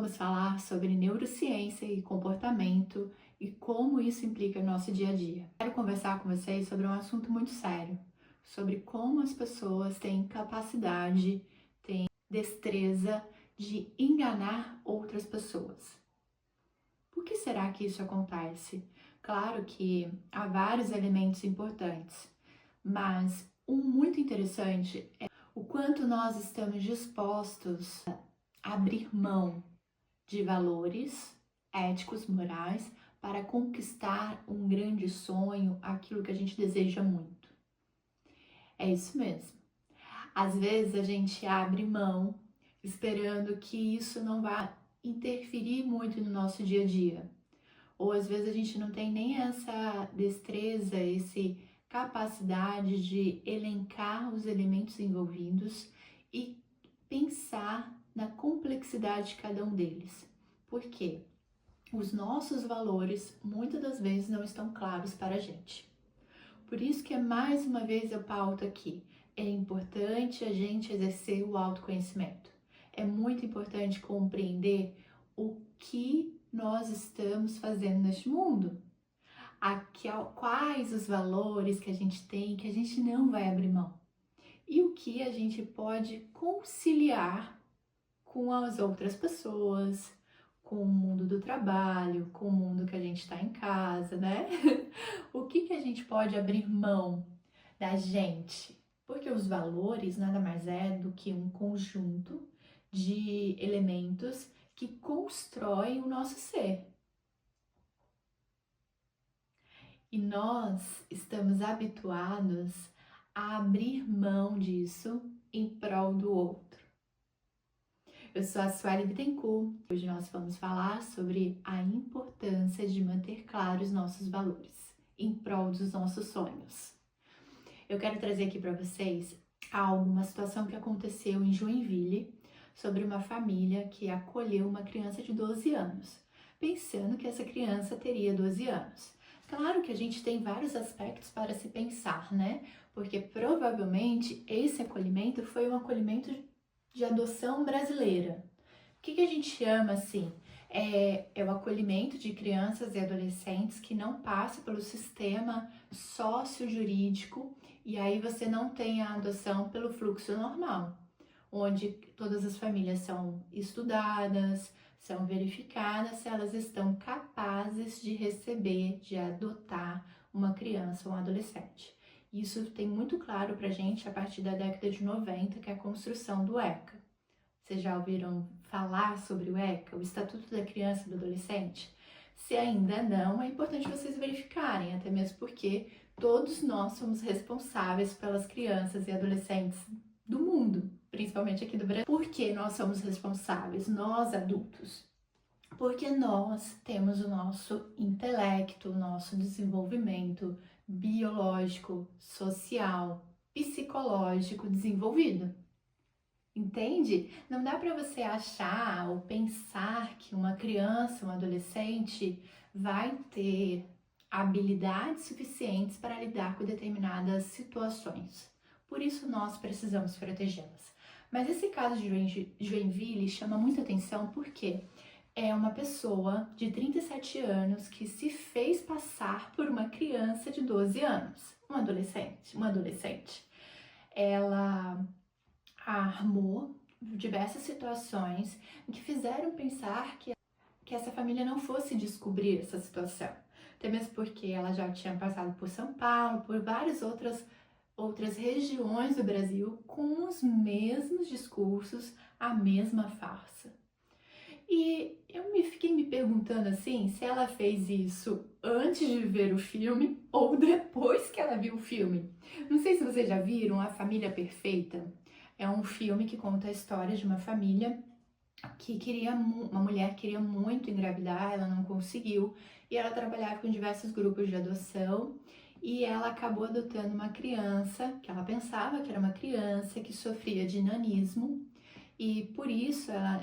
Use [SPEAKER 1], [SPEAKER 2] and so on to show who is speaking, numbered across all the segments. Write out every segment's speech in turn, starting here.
[SPEAKER 1] vamos falar sobre neurociência e comportamento e como isso implica no nosso dia a dia. Quero conversar com vocês sobre um assunto muito sério, sobre como as pessoas têm capacidade, têm destreza de enganar outras pessoas. Por que será que isso acontece? Claro que há vários elementos importantes, mas um muito interessante é o quanto nós estamos dispostos a abrir mão de valores éticos, morais, para conquistar um grande sonho, aquilo que a gente deseja muito. É isso mesmo. Às vezes a gente abre mão esperando que isso não vá interferir muito no nosso dia a dia. Ou às vezes a gente não tem nem essa destreza, essa capacidade de elencar os elementos envolvidos e pensar na complexidade de cada um deles. Por quê? Os nossos valores muitas das vezes não estão claros para a gente. Por isso que mais uma vez eu pauto aqui, é importante a gente exercer o autoconhecimento. É muito importante compreender o que nós estamos fazendo neste mundo. Quais os valores que a gente tem, que a gente não vai abrir mão. E o que a gente pode conciliar com as outras pessoas, com o mundo do trabalho, com o mundo que a gente está em casa, né? O que a gente pode abrir mão da gente? Porque os valores nada mais é do que um conjunto de elementos que constroem o nosso ser. E nós estamos habituados a abrir mão disso em prol do outro. Eu sou a Sueli Bittencourt. Hoje nós vamos falar sobre a importância de manter claros nossos valores em prol dos nossos sonhos. Eu quero trazer aqui para vocês uma situação que aconteceu em Joinville sobre uma família que acolheu uma criança de 12 anos, pensando que essa criança teria 12 anos. Claro que a gente tem vários aspectos para se pensar, né? Porque provavelmente esse acolhimento foi um acolhimento de adoção brasileira. O que a gente chama assim? É o acolhimento de crianças e adolescentes que não passam pelo sistema sócio-jurídico e aí você não tem a adoção pelo fluxo normal, onde todas as famílias são estudadas, são verificadas se elas estão capazes de receber, de adotar uma criança ou um adolescente. Isso tem muito claro pra gente a partir da década de 90, que é a construção do ECA. Vocês já ouviram falar sobre o ECA, o Estatuto da Criança e do Adolescente? Se ainda não, é importante vocês verificarem, até mesmo porque todos nós somos responsáveis pelas crianças e adolescentes do mundo, principalmente aqui do Brasil. Por que nós somos responsáveis, nós adultos? Porque nós temos o nosso intelecto, o nosso desenvolvimento biológico, social, psicológico desenvolvido. Entende? Não dá para você achar ou pensar que uma criança, um adolescente vai ter habilidades suficientes para lidar com determinadas situações. Por isso nós precisamos protegê-las. Mas esse caso de Joinville chama muita atenção porque é uma pessoa de 37 anos que se fez passar por uma criança de 12 anos, uma adolescente. Ela armou diversas situações que fizeram pensar que essa família não fosse descobrir essa situação. Até mesmo porque ela já tinha passado por São Paulo, por várias outras regiões do Brasil com os mesmos discursos, a mesma farsa. E eu fiquei me perguntando assim, se ela fez isso antes de ver o filme ou depois que ela viu o filme. Não sei se vocês já viram A Família Perfeita. É um filme que conta a história de uma família que uma mulher queria muito engravidar, ela não conseguiu, e ela trabalhava com diversos grupos de adoção, e ela acabou adotando uma criança, que ela pensava que era uma criança, que sofria de nanismo, e por isso ela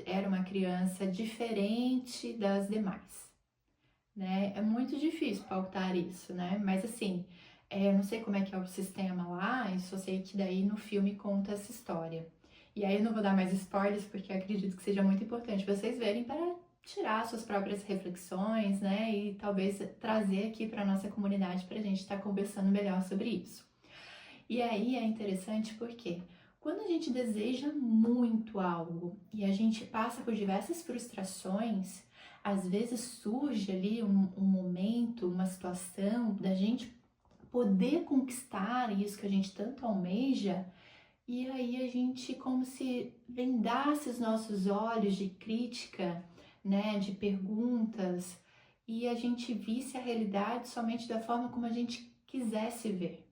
[SPEAKER 1] era uma criança diferente das demais, né? É muito difícil pautar isso, né? Mas assim, eu não sei como é que é o sistema lá, eu só sei que daí no filme conta essa história. E aí eu não vou dar mais spoilers, porque eu acredito que seja muito importante vocês verem para tirar suas próprias reflexões, né? E talvez trazer aqui para nossa comunidade para a gente estar conversando melhor sobre isso. E aí é interessante porque quando a gente deseja muito algo e a gente passa por diversas frustrações, às vezes surge ali um momento, uma situação da gente poder conquistar isso que a gente tanto almeja, e aí a gente como se vendasse os nossos olhos de crítica, né, de perguntas, e a gente visse a realidade somente da forma como a gente quisesse ver.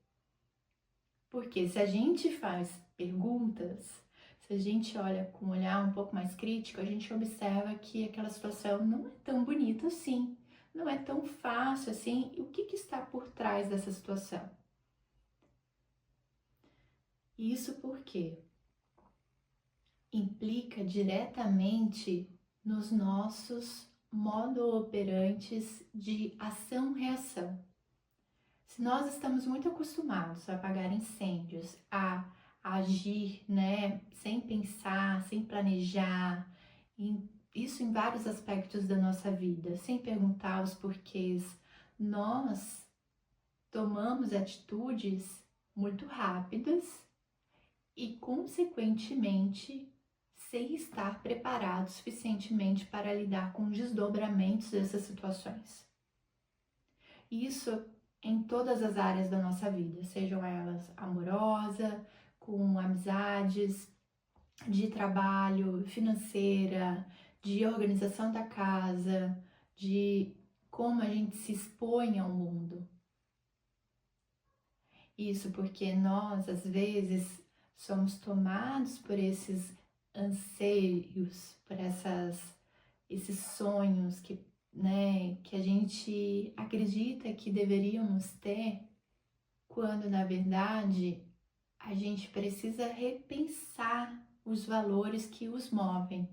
[SPEAKER 1] Porque se a gente faz perguntas, se a gente olha com um olhar um pouco mais crítico, a gente observa que aquela situação não é tão bonita assim, não é tão fácil assim. E o que está por trás dessa situação? Isso porque implica diretamente nos nossos modo operantes de ação-reação. Se nós estamos muito acostumados a apagar incêndios, a agir, né, sem pensar, sem planejar, isso em vários aspectos da nossa vida, sem perguntar os porquês, nós tomamos atitudes muito rápidas e, consequentemente, sem estar preparados suficientemente para lidar com os desdobramentos dessas situações. Isso em todas as áreas da nossa vida, sejam elas amorosa, com amizades, de trabalho, financeira, de organização da casa, de como a gente se expõe ao mundo. Isso porque nós, às vezes, somos tomados por esses anseios, por esses sonhos que, né, que a gente acredita que deveríamos ter, quando na verdade a gente precisa repensar os valores que os movem.